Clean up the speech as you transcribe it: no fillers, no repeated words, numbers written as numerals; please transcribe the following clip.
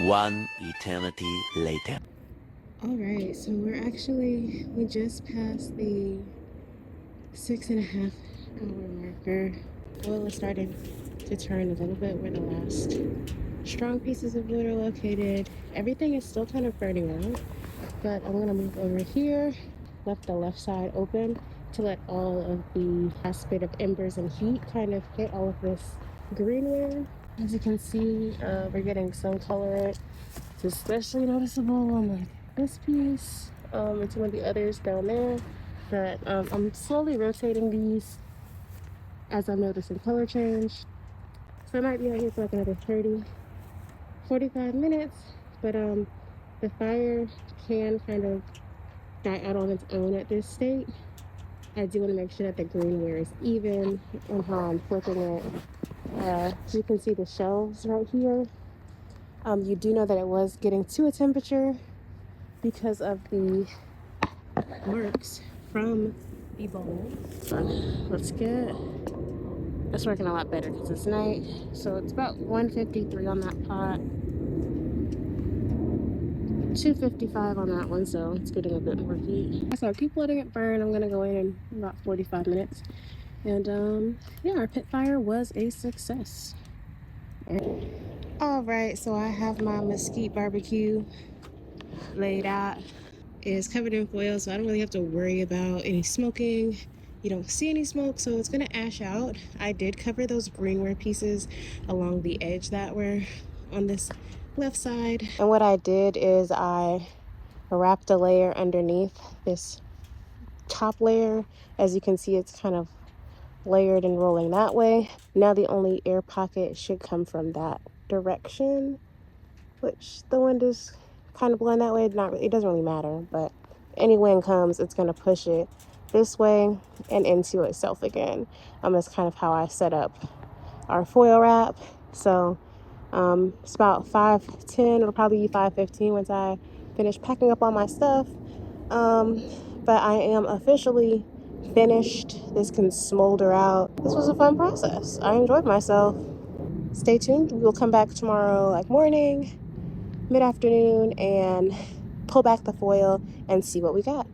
One eternity later. Alright, so we just passed the 6.5 hour marker. Oil is starting to turn a little bit where the last strong pieces of wood are located. Everything is still kind of burning out, but I'm gonna move over here, left the left side open to let all of the last bit of embers and heat kind of hit all of this greenware. As you can see, we're getting some color. It's especially noticeable on like this piece and some of the others down there. But I'm slowly rotating these as I'm noticing color change. So I might be out here for like another 30, 45 minutes. But the fire can kind of die out on its own at this state. I do want to make sure that the greenware is even and how I'm flipping it. You can see the shelves right here. You do know that it was getting to a temperature because of the marks from the bowl. It's working a lot better because it's night. So it's about 153 on that pot, 255 on that one, so it's getting a bit more heat. So I'll keep letting it burn. I'm gonna go in about 45 minutes. And yeah, our pit fire was a success. All right, so I have my mesquite barbecue laid out. It's covered in foil, so I don't really have to worry about any smoking. You don't see any smoke, so it's gonna ash out. I did cover those greenware pieces along the edge that were on this left side. And what I did is I wrapped a layer underneath this top layer. As you can see, it's kind of layered and rolling that way. Now the only air pocket should come from that direction, which the wind is kind of blowing that way. It doesn't really matter, but any wind comes, it's going to push it this way and into itself again. That's kind of how I set up our foil wrap. So it's about 5:10. It'll probably be 5:15 once I finish packing up all my stuff. But I am officially finished. This can smolder out. This was a fun process. I enjoyed myself. Stay tuned. We'll come back tomorrow like morning, mid-afternoon, and pull back the foil and see what we got.